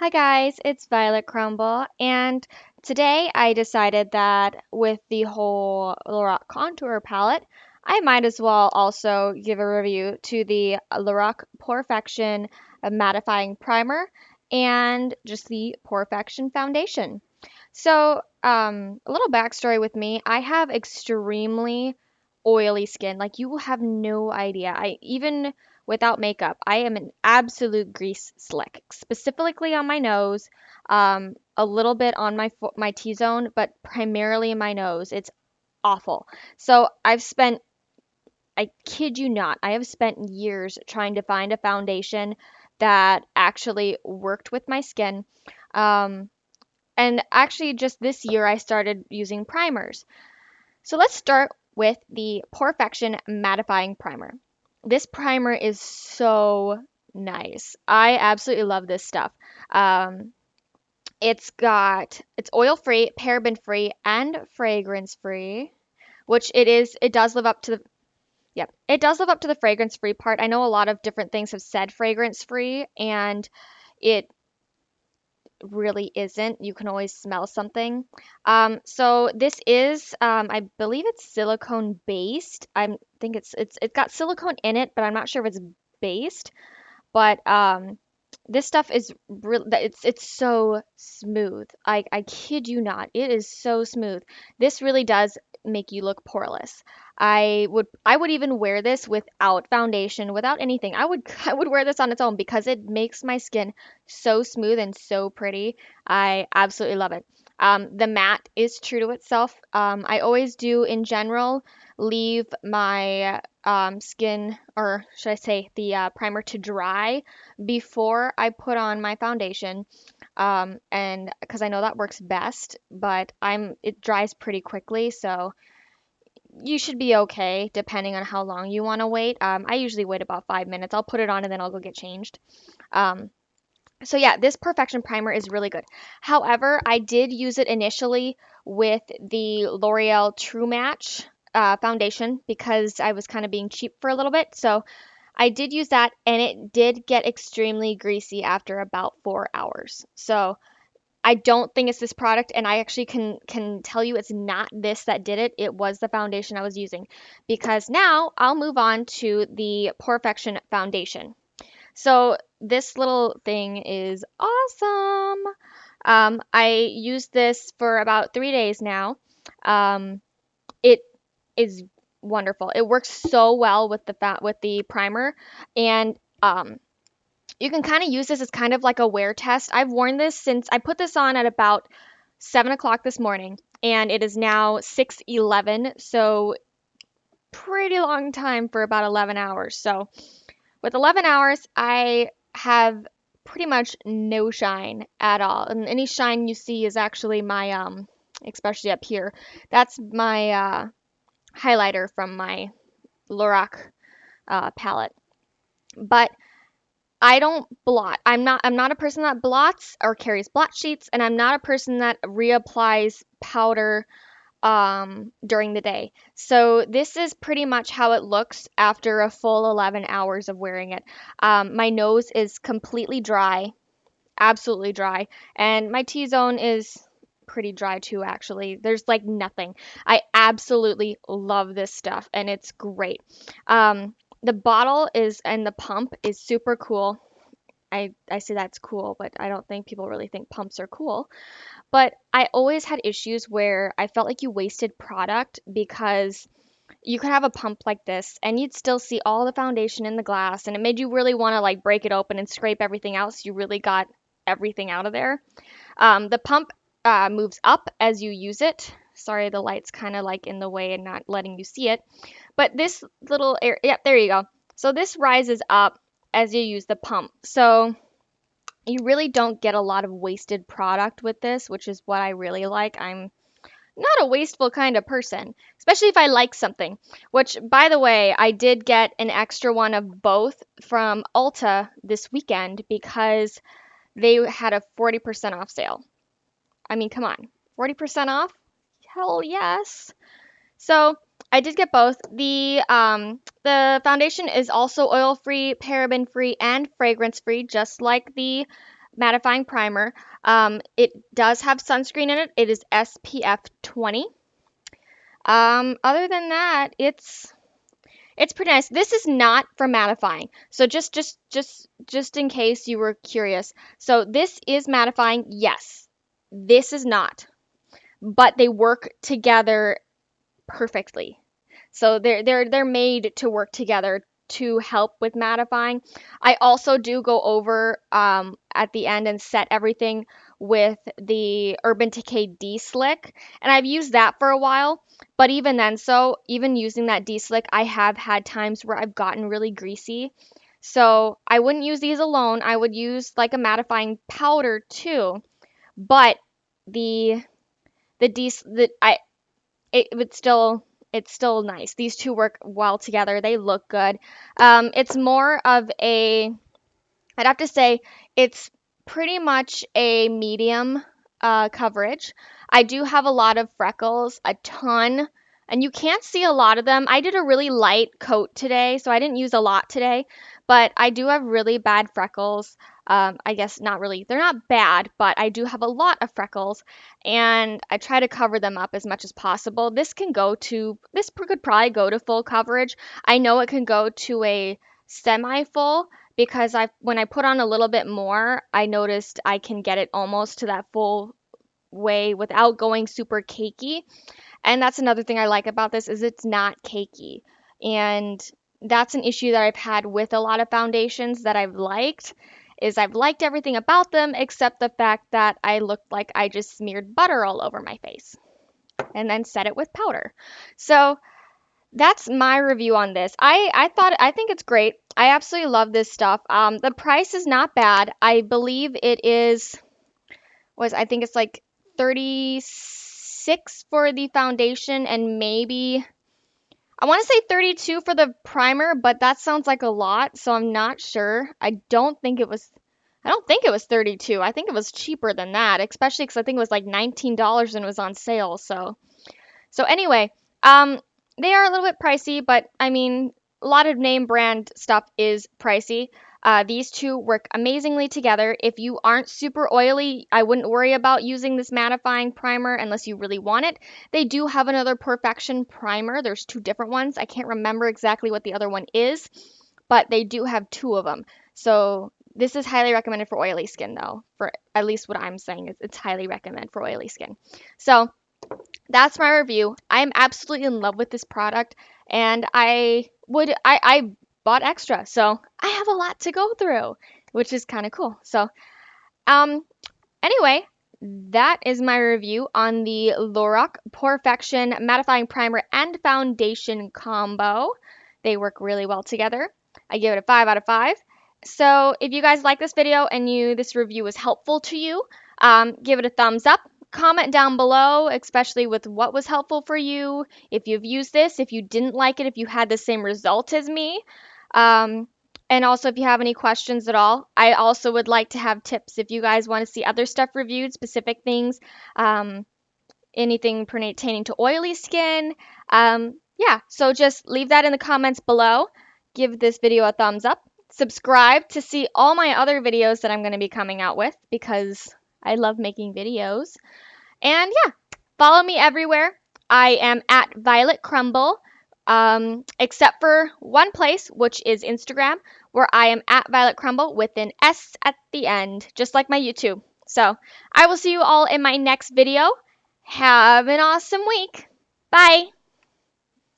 Hi guys, it's VioletKrumble, and today I decided that with the whole LORAC contour palette, I might as well also give a review to the LORAC POREfection Mattifying Primer and just the POREfection Foundation. A little backstory with me, I have extremely oily skin. Like, you will have no idea. I even without makeup, I am an absolute grease slick, specifically on my nose, a little bit on my T-zone, but primarily in my nose. It's awful. I kid you not, I have spent years trying to find a foundation that actually worked with my skin. Um, and actually, just this year, I started using primers. So let's start with the POREfection Mattifying Primer. This primer is so nice. I absolutely love this stuff. Um, it's oil free, paraben free, and fragrance free, which it is. It does live up to the Yep, it does live up to the fragrance free part. I know a lot of different things have said fragrance free, and it really isn't. You can always smell something. So this is, I believe it's silicone based. I think it's got silicone in it, but I'm not sure if it's based. But this stuff is real. It's so smooth. I kid you not. It is so smooth. This really does make you look poreless. I would even wear this without foundation, without anything. I would wear this on its own because it makes my skin so smooth and so pretty. I absolutely love it. The matte is true to itself. I always do in general leave my skin, or should I say the primer, to dry before I put on my foundation. And because I know that works best, but it dries pretty quickly, so you should be okay depending on how long you want to wait. I usually wait about 5 minutes. I'll put it on and then I'll go get changed. Um, so yeah, this Perfection Primer is really good. However, I did use it initially with the L'Oreal True Match foundation because I was kind of being cheap for a little bit. So I did use that and it did get extremely greasy after about 4 hours. So I don't think it's this product, and I actually can tell you it's not this that did it. It was the foundation I was using. Because now I'll move on to the Perfection foundation. So this little thing is awesome. I used this for about 3 days now. It is wonderful. It works so well with the primer, and you can kind of use this as kind of like a wear test. I've worn this since I put this on at about 7 o'clock this morning, and it is now 6:11, so pretty long time for about 11 hours. So with 11 hours, I have pretty much no shine at all. And any shine you see is actually my, especially up here, that's my highlighter from my Lorac palette. But I don't blot. I'm not a person that blots or carries blot sheets, and I'm not a person that reapplies powder during the day. So this is pretty much how it looks after a full 11 hours of wearing it. My nose is completely dry, absolutely dry, and my T-zone is pretty dry too, actually. There's like nothing. I absolutely love this stuff, and it's great. The bottle is and the pump is super cool. I say that's cool, but I don't think people really think pumps are cool. But I always had issues where I felt like you wasted product because you could have a pump like this and you'd still see all the foundation in the glass, and it made you really want to like break it open and scrape everything out so you really got everything out of there. The pump moves up as you use it. Sorry, the light's kind of like in the way and not letting you see it. But this little area, yep, there you go. So this rises up as you use the pump. So you really don't get a lot of wasted product with this, which is what I really like. I'm not a wasteful kind of person, especially if I like something. Which, by the way, I did get an extra one of both from Ulta this weekend because they had a 40% off sale. I mean, come on, 40% off? Hell yes. So I did get both. The foundation is also oil free, paraben free, and fragrance free, just like the mattifying primer. It does have sunscreen in it. It is SPF 20. Other than that, it's pretty nice. This is not for mattifying. So just in case you were curious. So this is mattifying. Yes. This is not. But they work together perfectly. So they're made to work together to help with mattifying. I also do go over at the end and set everything with the Urban Decay D-Slick, and I've used that for a while. But even then, so even using that D-Slick, I have had times where I've gotten really greasy. So I wouldn't use these alone. I would use like a mattifying powder too. But the the D the I it would still it's still nice. These two work well together. They look good. It's more of a I'd have to say it's pretty much a medium coverage. I do have a lot of freckles, a ton, and you can't see a lot of them. I did a really light coat today, so I didn't use a lot today, but I do have really bad freckles. I guess not really, they're not bad, but I do have a lot of freckles, and I try to cover them up as much as possible. This could probably go to full coverage. I know it can go to a semi full because when I put on a little bit more, I noticed I can get it almost to that full way without going super cakey. And that's another thing I like about this is it's not cakey. And that's an issue that I've had with a lot of foundations that I've liked everything about them except the fact that I looked like I just smeared butter all over my face and then set it with powder. So that's my review on this. I think it's great. I absolutely love this stuff. The price is not bad. I believe it I think it's like 36 for the foundation and maybe I want to say 32 for the primer, but that sounds like a lot, so I'm not sure. I don't think it was 32. I think it was cheaper than that, especially because I think it was like $19 and it was on sale. So anyway, they are a little bit pricey, but I mean, a lot of name brand stuff is pricey. These two work amazingly together. If you aren't super oily, I wouldn't worry about using this mattifying primer unless you really want it. They do have another POREfection primer. There's two different ones. I can't remember exactly what the other one is, but they do have two of them. So this is highly recommended for oily skin, though. For at least what I'm saying is it's highly recommended for oily skin. So that's my review. I'm absolutely in love with this product and I bought extra, so I have a lot to go through, which is kind of cool. So, um anyway, that is my review on the LORAC POREfection mattifying primer and foundation combo. They work really well together. I give it a 5 out of 5. So, if you guys like this video and this review was helpful to you, give it a thumbs up. Comment down below, especially with what was helpful for you, if you've used this, if you didn't like it, if you had the same result as me. Um, and also, if you have any questions at all, I also would like to have tips if you guys want to see other stuff reviewed, specific things, anything pertaining to oily skin. Yeah, so just leave that in the comments below. Give this video a thumbs up. Subscribe to see all my other videos that I'm going to be coming out with because I love making videos. And yeah, follow me everywhere. I am at VioletKrumble, except for one place, which is Instagram, where I am at VioletKrumble with an S at the end, just like my YouTube. So I will see you all in my next video. Have an awesome week. Bye.